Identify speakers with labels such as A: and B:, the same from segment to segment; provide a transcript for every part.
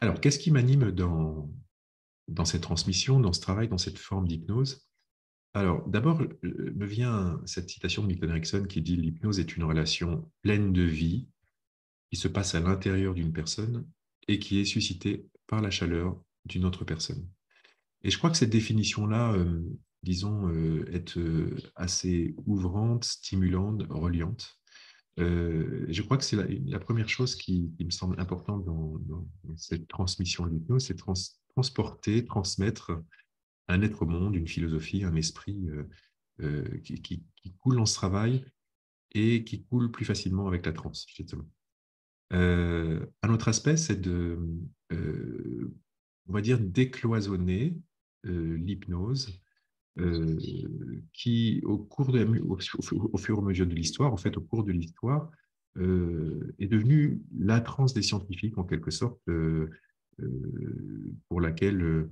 A: Alors, qu'est-ce qui m'anime dans cette transmission, dans ce travail, dans cette forme d'hypnose? Alors, d'abord, me vient cette citation de Milton Erickson qui dit: «L'hypnose est une relation pleine de vie qui se passe à l'intérieur d'une personne et qui est suscitée par la chaleur d'une autre personne». Et je crois que cette définition-là, disons, est assez ouvrante, stimulante, reliante. Je crois que c'est la première chose qui me semble importante dans cette transmission de l'hypnose, c'est transporter, transmettre un être au monde, une philosophie, un esprit qui coule dans ce travail et qui coule plus facilement avec la transe, justement. Un autre aspect, c'est euh, on va dire, décloisonner l'hypnose euh, qui, au cours au fur et à mesure de l'histoire, en fait, au cours de l'histoire, est devenue la transe des scientifiques, en quelque sorte, pour laquelle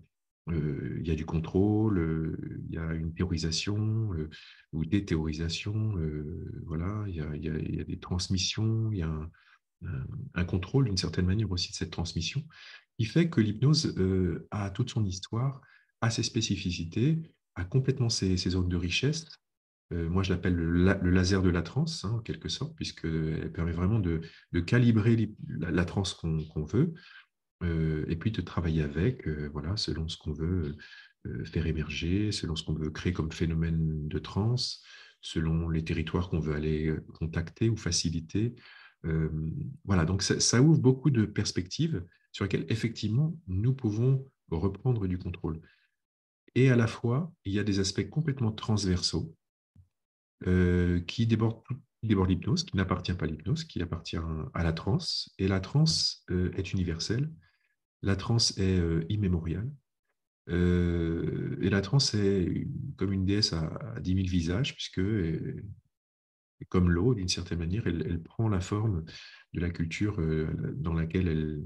A: il y a du contrôle, il y a une théorisation ou des théorisations, voilà, il y a des transmissions, il y a un contrôle d'une certaine manière aussi de cette transmission, qui fait que l'hypnose a toute son histoire, a ses spécificités, a complètement ses zones de richesse. Moi, je l'appelle le laser de la transe, hein, en quelque sorte, puisqu'elle permet vraiment de calibrer la transe qu'on veut, et puis de travailler avec, voilà, selon ce qu'on veut faire émerger, selon ce qu'on veut créer comme phénomène de transe, selon les territoires qu'on veut aller contacter ou faciliter. Euh, voilà, donc ça ouvre beaucoup de perspectives sur lesquelles, effectivement, nous pouvons reprendre du contrôle. Et à la fois, il y a des aspects complètement transversaux qui débordent l'hypnose, qui n'appartient pas à l'hypnose, qui appartient à la transe. Et la transe est universelle. La transe est immémoriale. Et la transe est comme une déesse à 10 000 visages, puisque, comme l'eau, d'une certaine manière, elle prend la forme de la culture dans laquelle elle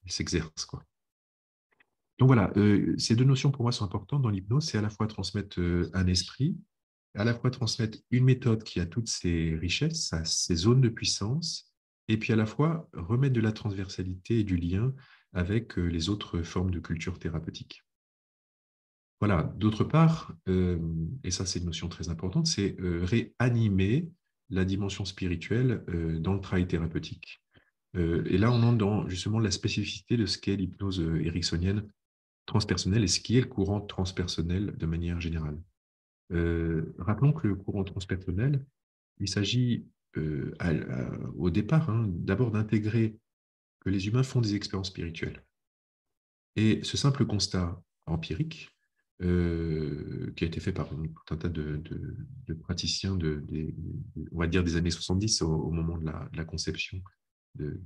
A: s'exerce, quoi. Donc voilà, ces deux notions pour moi sont importantes dans l'hypnose. C'est à la fois transmettre un esprit, à la fois transmettre une méthode qui a toutes ses richesses, ses zones de puissance, et puis à la fois remettre de la transversalité et du lien avec les autres formes de culture thérapeutique. Voilà. D'autre part, et ça c'est une notion très importante, c'est réanimer la dimension spirituelle dans le travail thérapeutique. Et là, on entre dans justement la spécificité de ce qu'est l'hypnose ericksonienne transpersonnelle et ce qui est le courant transpersonnel de manière générale. Rappelons que le courant transpersonnel, il s'agit au départ, hein, d'abord d'intégrer que les humains font des expériences spirituelles. Et ce simple constat empirique, qui a été fait par tout un tas de praticiens on va dire des années 70 au moment de la conception de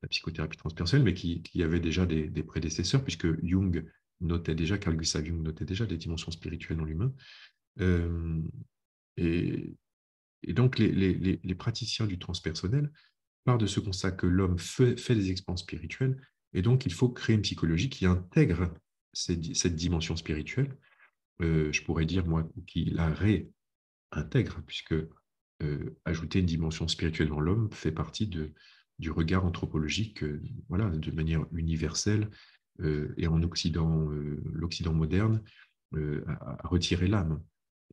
A: la psychothérapie transpersonnelle, mais qui avait déjà des prédécesseurs, puisque Jung notait déjà, Carl Gustav Jung notait déjà des dimensions spirituelles dans l'humain. Euh, et, et donc, les praticiens du transpersonnel partent de ce constat que l'homme fait des expériences spirituelles, et donc il faut créer une psychologie qui intègre cette dimension spirituelle. Je pourrais dire, moi, qui la réintègre, puisque ajouter une dimension spirituelle dans l'homme fait partie du regard anthropologique, voilà, de manière universelle, et en Occident, l'Occident moderne, a retiré l'âme.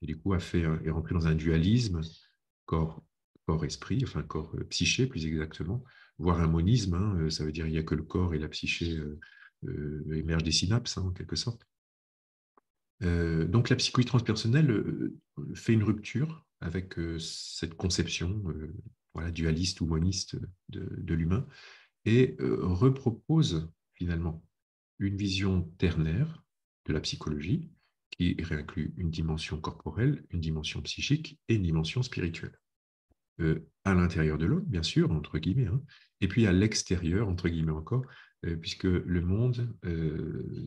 A: Et du coup, est rentré dans un dualisme corps, corps-esprit, enfin corps-psyché plus exactement, voire un monisme, hein, ça veut dire il n'y a que le corps et la psyché émergent des synapses, hein, en quelque sorte. Donc la psychologie transpersonnelle fait une rupture avec cette conception voilà, dualiste ou moniste de l'humain et repropose finalement une vision ternaire de la psychologie qui réinclut une dimension corporelle, une dimension psychique et une dimension spirituelle. À l'intérieur de l'homme, bien sûr, entre guillemets, hein, et puis à l'extérieur, entre guillemets encore, puisque le monde,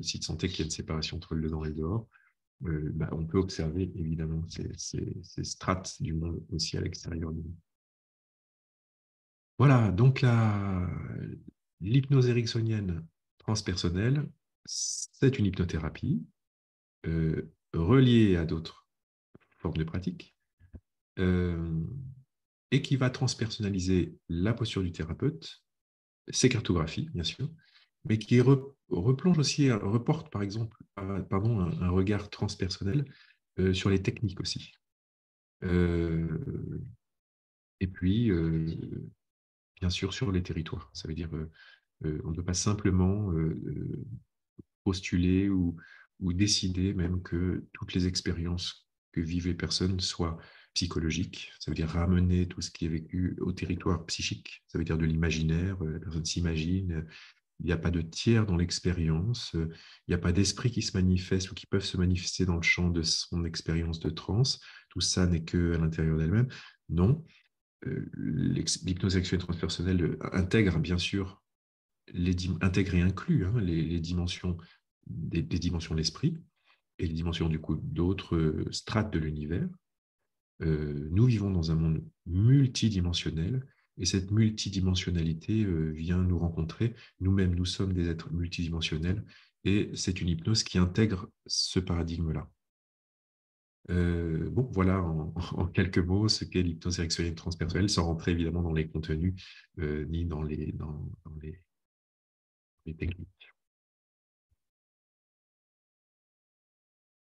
A: si tant est qu'il y a une séparation entre le dedans et le dehors, bah, on peut observer évidemment ces strates du monde aussi à l'extérieur de nous. Voilà, donc l'hypnose ericksonienne transpersonnelle, c'est une hypnothérapie reliée à d'autres formes de pratiques euh, et qui va transpersonnaliser la posture du thérapeute, ses cartographies, bien sûr, mais qui replonge aussi, reporte par exemple, pardon, un regard transpersonnel sur les techniques aussi. Euh, et puis, bien sûr, sur les territoires. Ça veut dire, on ne peut pas simplement postuler ou décider même que toutes les expériences que vivent les personnes soient psychologiques. Ça veut dire ramener tout ce qui est vécu au territoire psychique. Ça veut dire de l'imaginaire. La personne s'imagine. Il n'y a pas de tiers dans l'expérience. Il n'y a pas d'esprit qui se manifeste ou qui peuvent se manifester dans le champ de son expérience de transe. Tout ça n'est que à l'intérieur d'elle-même. Non. L'hypnose sexuelle transpersonnelle intègre bien sûr intègre et inclut hein, les dimensions des dimensions de l'esprit et les dimensions du coup d'autres strates de l'univers. Nous vivons dans un monde multidimensionnel et cette multidimensionnalité vient nous rencontrer. Nous-mêmes, nous sommes des êtres multidimensionnels et c'est une hypnose qui intègre ce paradigme-là. Bon, voilà en quelques mots ce qu'est l'hypnose érectionnelle transpersonnelle, sans rentrer évidemment dans les contenus ni dans les techniques.